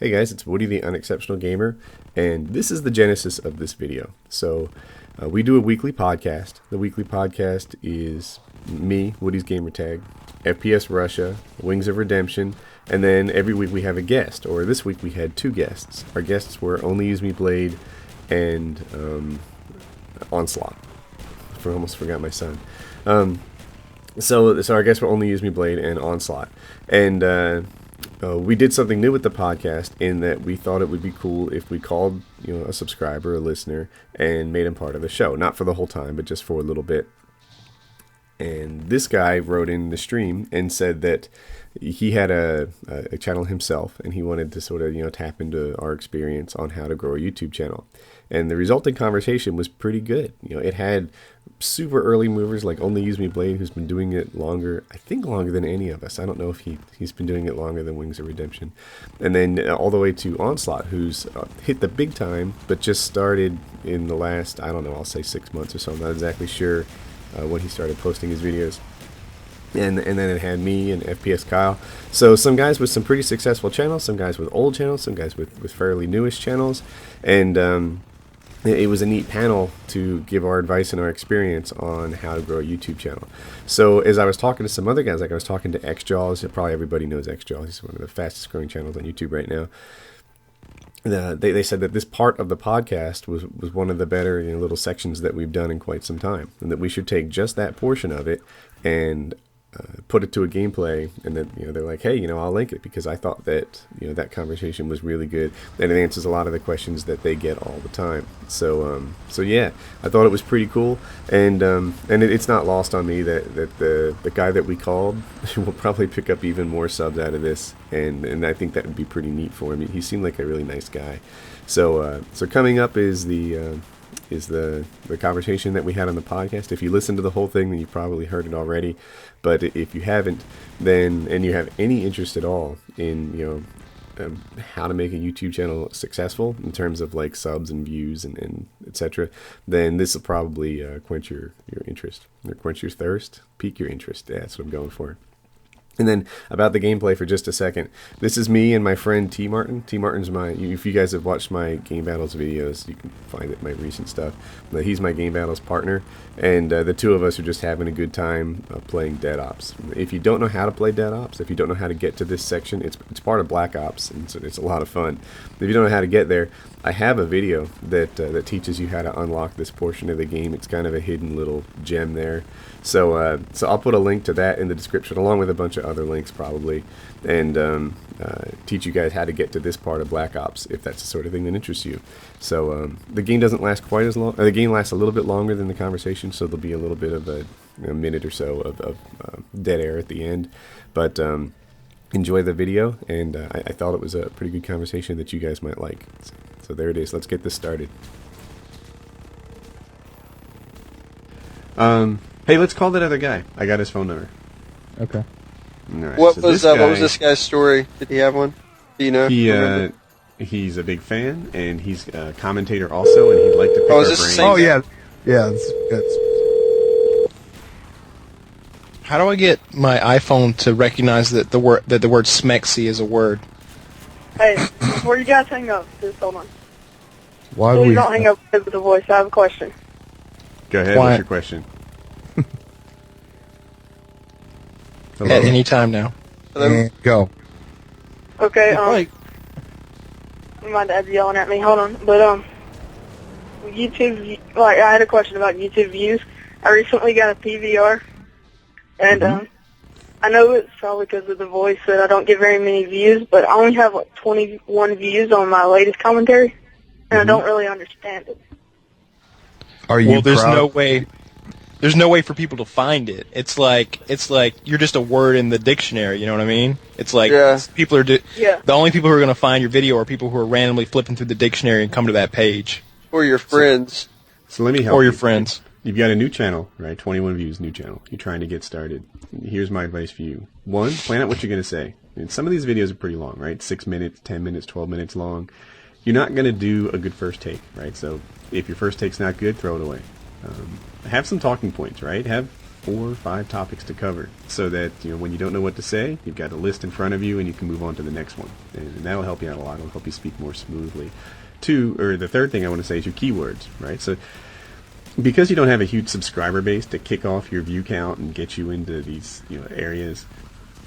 Hey guys, it's Woody the Unexceptional Gamer, and this is the genesis of this video. So, we do a weekly podcast. The weekly podcast is me, WoodysGamertag, FPSRussia, Wings of Redemption, and then every week we have a guest, or this week we had two guests. Our guests were OnlyUseMeBlade and Onslaught. I almost forgot my son. So our guests were OnlyUseMeBlade and Onslaught, and we did something new with the podcast in that we thought it would be cool if we called, a subscriber, a listener, and made him part of the show. Not for the whole time, but just for a little bit. And this guy wrote in the stream and said that he had a channel himself, and he wanted to sort of, tap into our experience on how to grow a YouTube channel. And the resulting conversation was pretty good. It had super early movers like OnlyUseMeBlade, who's been doing it longer, I think longer than any of us. I don't know if he's been doing it longer than Wings of Redemption. And then all the way to Onslaught, who's hit the big time, but just started in the last, I don't know, I'll say 6 months or so. I'm not exactly sure when he started posting his videos. And then it had me and FPS Kyle. So some guys with some pretty successful channels, some guys with old channels, some guys with fairly newish channels. And it was a neat panel to give our advice and our experience on how to grow a YouTube channel. So as I was talking to some other guys, like I was talking to xJawz, probably everybody knows xJawz. He's one of the fastest growing channels on YouTube right now. They said that this part of the podcast was one of the better little sections that we've done in quite some time, and that we should take just that portion of it and put it to a gameplay, and then they're like, hey, I'll link it because I thought that that conversation was really good and it answers a lot of the questions that they get all the time. So yeah, I thought it was pretty cool, and it's not lost on me that the guy that we called will probably pick up even more subs out of this, and I think that would be pretty neat for him. He seemed like a really nice guy. So coming up is the conversation that we had on the podcast. If you listen to the whole thing, then you've probably heard it already. But if you haven't, then, and you have any interest at all in how to make a YouTube channel successful in terms of like subs and views and etc., then this will probably quench your interest, or quench your thirst, pique your interest. Yeah, that's what I'm going for. And then about the gameplay for just a second. This is me and my friend T Martin. T Martin's if you guys have watched my Game Battles videos, you can find it in my recent stuff. But he's my Game Battles partner, and the two of us are just having a good time playing Dead Ops. If you don't know how to play Dead Ops, if you don't know how to get to this section, it's part of Black Ops, and so it's a lot of fun. If you don't know how to get there, I have a video that teaches you how to unlock this portion of the game. It's kind of a hidden little gem there. So I'll put a link to that in the description, along with a bunch of other links probably, and teach you guys how to get to this part of Black Ops if that's the sort of thing that interests you. So the game doesn't last quite as long. The game lasts a little bit longer than the conversation, so there'll be a little bit of a minute or so of dead air at the end. But enjoy the video, and I thought it was a pretty good conversation that you guys might like. So there it is. Let's get this started. Hey, let's call that other guy. I got his phone number. Okay. All right, what so was this guy's story? Did he have one? Do you know? He's a big fan, and he's a commentator also, and he'd like to pick our brains. Oh yeah, yeah. That's... How do I get my iPhone to recognize that the word smexy is a word? Hey, before you guys hang up, just hold on. Why Please don't hang up because of the voice. I have a question. Go ahead. What's your question? At any time now. And go. Okay, my dad's yelling at me, hold on. But, YouTube, I had a question about YouTube views. I recently got a PVR, and, I know it's probably because of the voice that I don't get very many views, but I only have, 21 views on my latest commentary, and I don't really understand it. Are you there's proud? no way. There's no way for people to find it. It's like you're just a word in the dictionary. You know what I mean? It's like people are the only people who are going to find your video are people who are randomly flipping through the dictionary and come to that page. Or your friends. So let me help. Or your friends. You've got a new channel, right? 21 views, new channel. You're trying to get started. Here's my advice for you. One, plan out what you're going to say. And some of these videos are pretty long, right? 6 minutes, 10 minutes, 12 minutes long. You're not going to do a good first take, right? So if your first take's not good, throw it away. Have some talking points, right? Have 4 or 5 topics to cover, so that when you don't know what to say, you've got a list in front of you and you can move on to the next one, and that'll help you out a lot. It'll help you speak more smoothly. The third thing I want to say is your keywords, right? So because you don't have a huge subscriber base to kick off your view count and get you into these areas,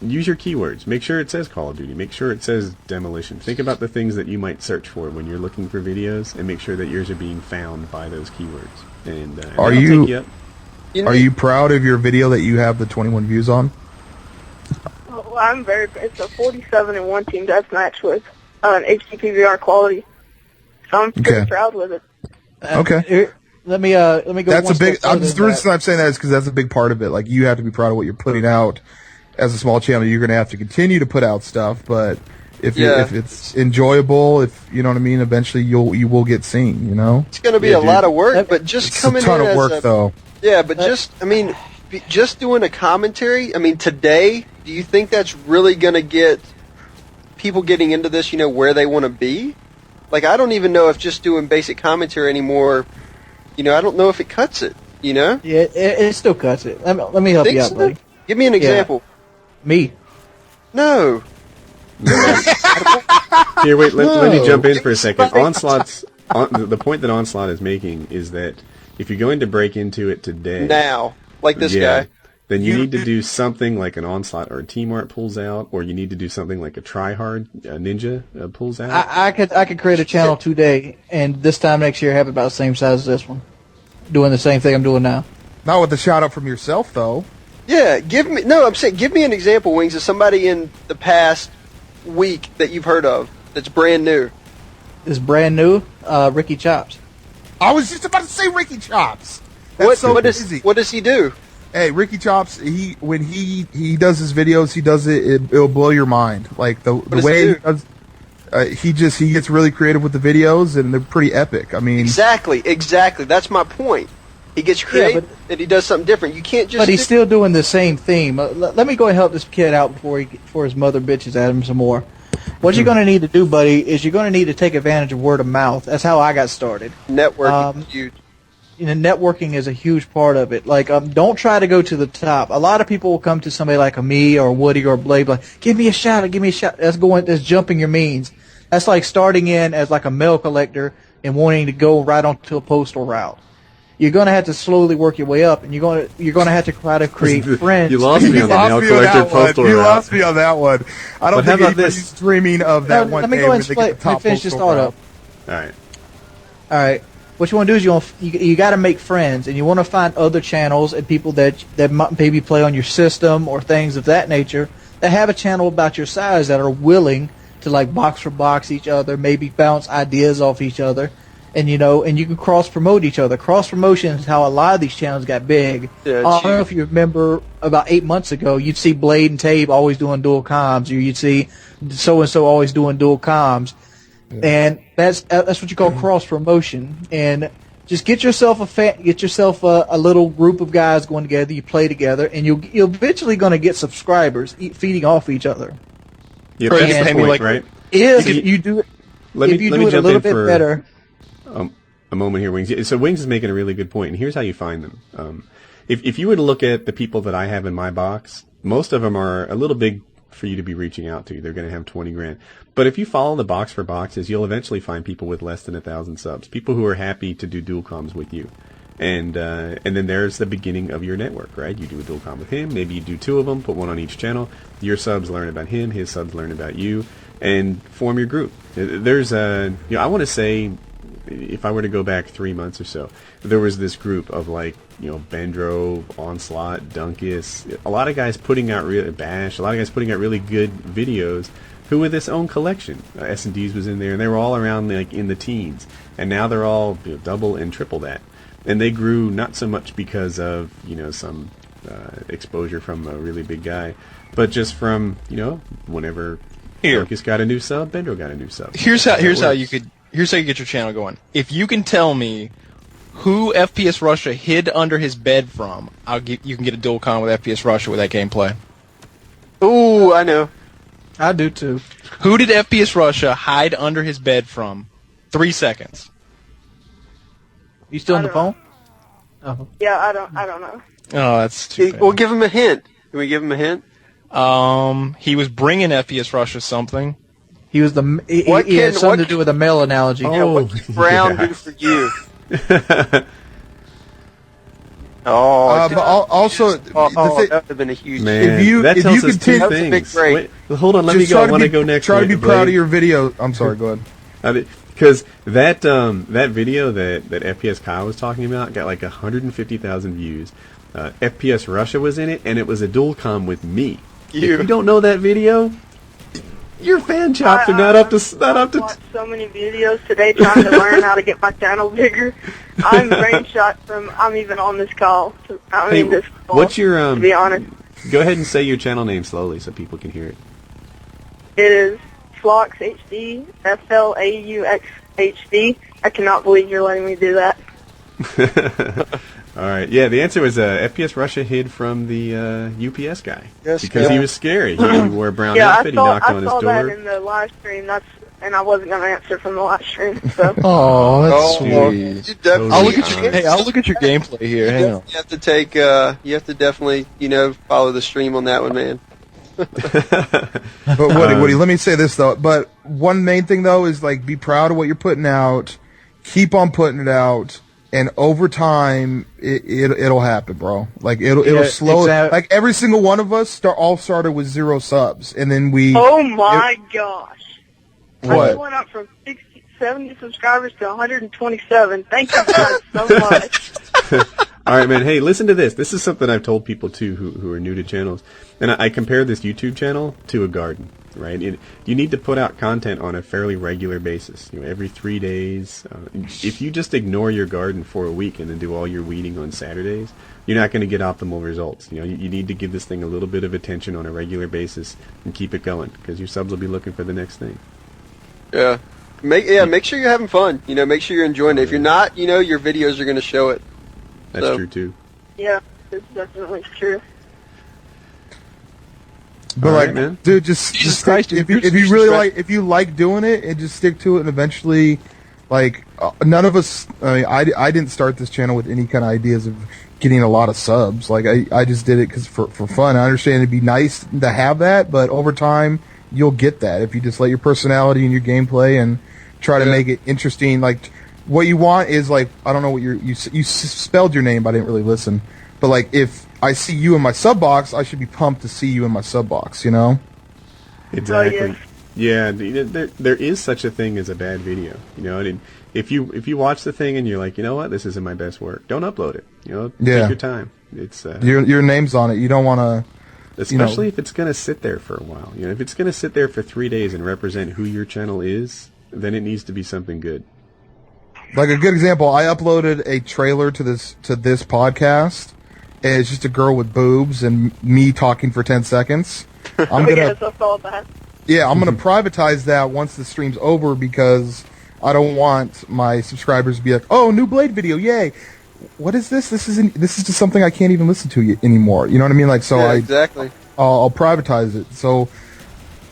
use your keywords. Make sure it says Call of Duty. Make sure it says demolition. Think about the things that you might search for when you're looking for videos, and make sure that yours are being found by those keywords. And are you proud of your video that you have the 21 views on? Well, it's a 47 in one team deathmatch with an HD PVR quality. So I'm pretty proud with it. Okay. Let me go. That's a big. The reason I'm saying that is because that's a big part of it. Like, you have to be proud of what you're putting out. As a small channel, you're going to have to continue to put out stuff, but if it's enjoyable, if you know what I mean, eventually you will get seen. It's going to be a lot of work, but just coming in, it's a ton of work, though. Yeah, but just doing a commentary. I mean, today, do you think that's really going to get people getting into this? Where they want to be? Like, I don't even know if just doing basic commentary anymore. I don't know if it cuts it. Yeah, it still cuts it. Let me help you out, buddy. Give me an example. Me. No. Here, wait. Let me jump in for a second. The point that Onslaught is making is that if you're going to break into it today, now, like this guy, then you need to do something like an Onslaught or a Team Art pulls out, or you need to do something like a Tryhard Ninja pulls out. I could create a channel today, and this time next year have it about the same size as this one, doing the same thing I'm doing now. Not with the shout out from yourself, though. Yeah, I'm saying, give me an example, Wings, of somebody in the past week that you've heard of that's brand new. Is brand new? Ricky Chops. I was just about to say Ricky Chops. What does he do? Hey, Ricky Chops, when he does his videos, it'll blow your mind. Like the way he does, he gets really creative with the videos, and they're pretty epic. I mean, exactly. That's my point. He gets creative, and he does something different. You can't just. But he's still doing the same theme. Let me go and help this kid out before his mother bitches at him some more. What you're going to need to do, buddy, is you're going to need to take advantage of word of mouth. That's how I got started. Networking is huge. Networking is a huge part of it. Like, don't try to go to the top. A lot of people will come to somebody like me or Woody or Blade, like, give me a shot. That's jumping your means. That's like starting in as like a mail collector and wanting to go right onto a postal route. You're going to have to slowly work your way up, and you're going to have to try to create friends. You lost me on the mail collector postal route. You lost me on that one. I don't think anybody's dreaming of that one. Let me go and finish this thought up. All right. What you want to do is you got to make friends, and you want to find other channels and people that might maybe play on your system or things of that nature that have a channel about your size that are willing to like box for box each other, maybe bounce ideas off each other. And you can cross-promote each other. Cross-promotion is how a lot of these channels got big. Yeah, I don't know if you remember, about 8 months ago, you'd see Blade and Tabe always doing dual comms, or you'd see so-and-so always doing dual comms. Yeah. And that's what you call cross-promotion. And just get yourself a little group of guys going together, you play together, and you're eventually going to get subscribers feeding off each other. Yeah, that's the point, right? If you do it a little bit better... a moment here, Wings. So Wings is making a really good point, and here's how you find them. If you were to look at the people that I have in my box, most of them are a little big for you to be reaching out to. They're going to have 20 grand. But if you follow the box for boxes, you'll eventually find people with less than 1,000 subs, people who are happy to do dual comms with you. And then there's the beginning of your network, right? You do a dual comm with him, maybe you do 2 of them, put one on each channel. Your subs learn about him, his subs learn about you, and form your group. There's I want to say, if I were to go back 3 months or so, there was this group of Bendro, Onslaught, Dunkus, a lot of guys putting out Bash, a lot of guys putting out really good videos who with this own collection. S&Ds was in there, and they were all around in the teens, and now they're all double and triple that. And they grew not so much because of some exposure from a really big guy, but just from whenever Dunkus got a new sub, Bendro got a new sub. Here's how you get your channel going. If you can tell me who FPSRussia hid under his bed from, you can get a dual con with FPSRussia with that gameplay. Ooh, I know. I do too. Who did FPSRussia hide under his bed from? 3 seconds. You still on the phone? Oh. Yeah, I don't know. Oh, that's too bad. We'll give him a hint. Can we give him a hint? He was bringing FPS-Russia something. He was he had something to do with a male analogy. Yeah, what can Brown do for you? but also, that would have been a huge. Man, if you continue, continue, That's a big break. Wait, hold on, let me go. I want to go next. Try to be proud of your video. I'm sorry, go ahead. Because that video that FPS Kyle was talking about got like 150,000 views. FPSRussia was in it, and it was a dual com with me. If you don't know that video, your fan chops are not up to. I've watched so many videos today trying to learn how to get my channel bigger. I'm brain shot from. I'm even on this call. This call. What's your To be honest, Go ahead and say your channel name slowly so people can hear it. it is Flaux HD, FLAUX HD. I cannot believe you're letting me do that. All right. Yeah, the answer was FPSRussia hid from the UPS guy because he was scary. He wore a brown outfit. He knocked on his door. I saw that in the live stream. And I wasn't going to answer from the live stream. So. Oh, that's sweet. I'll look at your I'll look at your gameplay here. Hang on. You have to take. You have to definitely, follow the stream on that one, man. But Woody, let me say this though. But one main thing though is like be proud of what you're putting out. Keep on putting it out. And over time, it'll happen, bro. Like it'll slow. Like every single one of us all started with 0 subs, and then we. Oh my gosh! What? I went up from 70 subscribers to 127. Thank you guys so much. All right, man. Hey, listen to this. This is something I've told people too who are new to channels, and I compare this YouTube channel to a garden. Right, you need to put out content on a fairly regular basis. Every 3 days. If you just ignore your garden for a week and then do all your weeding on Saturdays, you're not going to get optimal results. You need to give this thing a little bit of attention on a regular basis and keep it going because your subs will be looking for the next thing. Yeah, make sure you're having fun. Make sure you're enjoying it. If you're not, your videos are going to show it. That's true too. Yeah, it's definitely true. But right, man. Dude, just stick, if you really if you like doing it, and just stick to it, and eventually, none of us. I mean, I didn't start this channel with any kind of ideas of getting a lot of subs. Like I just did it for fun. I understand it'd be nice to have that, but over time you'll get that if you just let your personality and your gameplay and try to make it interesting. Like what you want is I don't know what you spelled your name, but I didn't really listen. But if I see you in my sub box, I should be pumped to see you in my sub box, Exactly. Oh, yeah, there is such a thing as a bad video. If you watch the thing and you're like, you know what, this isn't my best work, don't upload it. Take your time. It's your name's on it. You don't want to. Especially if it's going to sit there for a while. If it's going to sit there for 3 days and represent who your channel is, then it needs to be something good. Like a good example, I uploaded a trailer to this podcast. And it's just a girl with boobs and me talking for 10 seconds. Yes, I saw that. Yeah, I'm gonna privatize that once the stream's over because I don't want my subscribers to be like, "Oh, new Blade video, yay!" What is this? This is just something I can't even listen to anymore. You know what I mean? Exactly. I'll privatize it. So,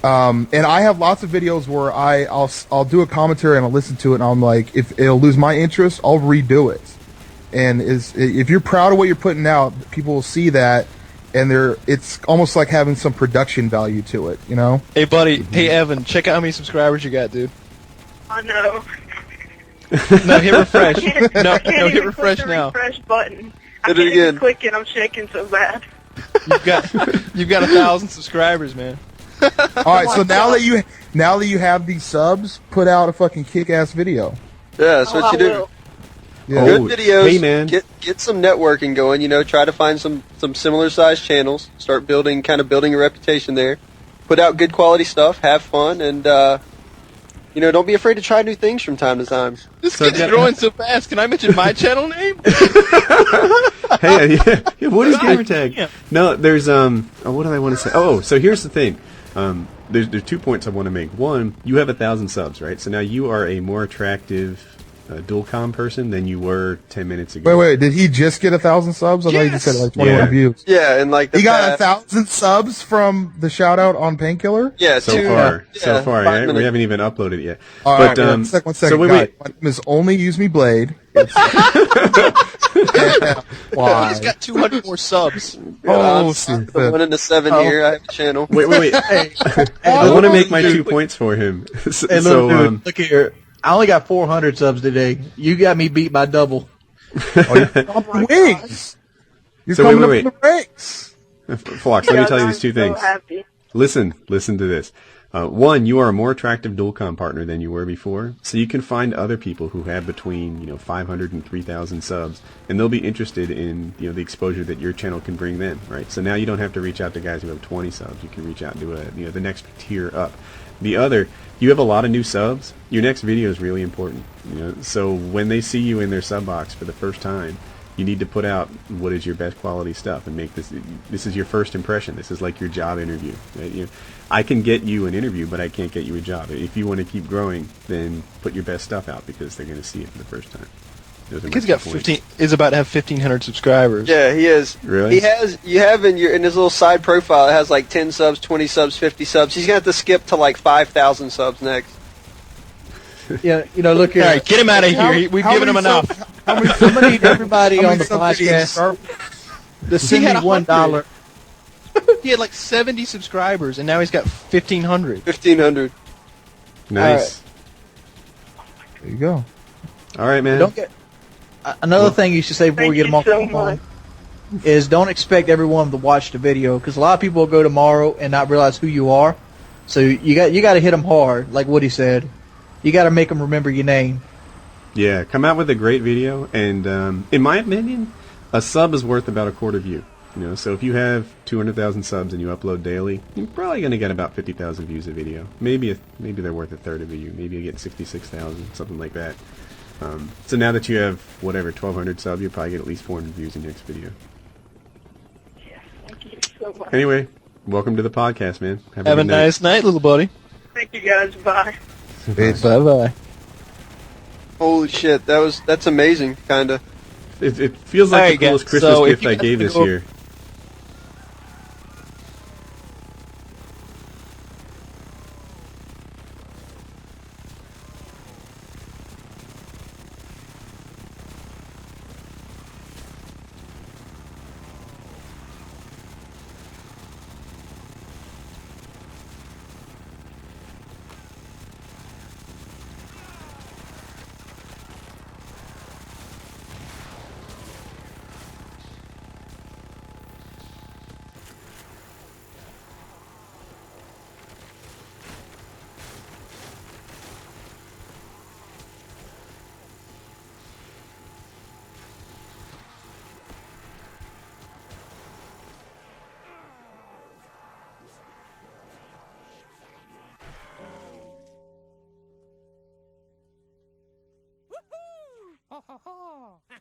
and I have lots of videos where I'll do a commentary and I'll listen to it and I'm like, if it'll lose my interest, I'll redo it. And if you're proud of what you're putting out, people will see that, and it's almost like having some production value to it, Hey, buddy. Hey, Evan. Check out how many subscribers you got, dude. I know. No, hit refresh. No, hit refresh now. Refresh button. I Hit can't it again. even click it. I'm shaking so bad. You've got 1,000 subscribers, man. All right, so now that you have these subs, put out a fucking kick-ass video. Yeah, that's what you do. Will. Yeah. Good videos. Hey, man. Get some networking going. Try to find some similar sized channels. Start building a reputation there. Put out good quality stuff. Have fun, and don't be afraid to try new things from time to time. This kid's growing so fast. Can I mention my channel name? Hey, yeah, WoodysGamertag. Yeah. No, there's what did I want to say? Oh, so here's the thing. There's 2 points I want to make. One, you have 1,000 subs, right? So now you are a more attractive dual-com person than you were 10 minutes ago. Wait, did he just get 1,000 subs? I thought you just said like 21 views. Yeah, and like he got 1,000 subs from the shout out on Painkiller. Yeah, so far. We haven't even uploaded it yet. All right, one second. So wait. My name is OnlyUseMeBlade. Why? He's got 200 more subs. I'm the 1 in the 7 here. I have a channel. Wait. I want to make my 2 points for him. Hey, dude, look here. I only got 400 subs today. You got me beat by double. Wings. You're so coming wait. up in the ranks. Flox, let me tell you these 2 things. Listen to this. One, you are a more attractive dual-com partner than you were before, so you can find other people who have between 500 and 3,000 subs, and they'll be interested in the exposure that your channel can bring them, right? So now you don't have to reach out to guys who have 20 subs. You can reach out to the next tier up. The other, you have a lot of new subs. Your next video is really important. So when they see you in their sub box for the first time, you need to put out what is your best quality stuff and make this is your first impression. This is like your job interview. Right? I can get you an interview, but I can't get you a job. If you want to keep growing, then put your best stuff out because they're going to see it for the first time. He's got 15. Is about to have 1,500 subscribers. Yeah, he is. Really? He has. You have in his little side profile. It has like 10 subs, 20 subs, 50 subs. He's gonna have to skip to like 5,000 subs next. Yeah, look here. All right, get him out of here. We've given him enough. I'm gonna need everybody on the podcast to send me $1. He had like 70 subscribers, and now he's got 1,500. 1,500. Nice. There you go. All right, man. Don't get. Another thing you should say before we get them off the phone is don't expect everyone to watch the video because a lot of people will go tomorrow and not realize who you are. So you got to hit them hard, like Woody said. You got to make them remember your name. Yeah, come out with a great video, and in my opinion, a sub is worth about a quarter view. So if you have 200,000 subs and you upload daily, you're probably going to get about 50,000 views a video. Maybe they're worth a third of a view. Maybe you get 66,000, something like that. So now that you have, 1,200 subs, you'll probably get at least 400 views in your next video. Yes, thank you so much. Anyway, welcome to the podcast, man. Have a nice night, little buddy. Thank you guys. Bye. Bye-bye. Holy shit, that's amazing, kinda. It feels like the coolest Christmas gift I gave this year. Ha ha ha!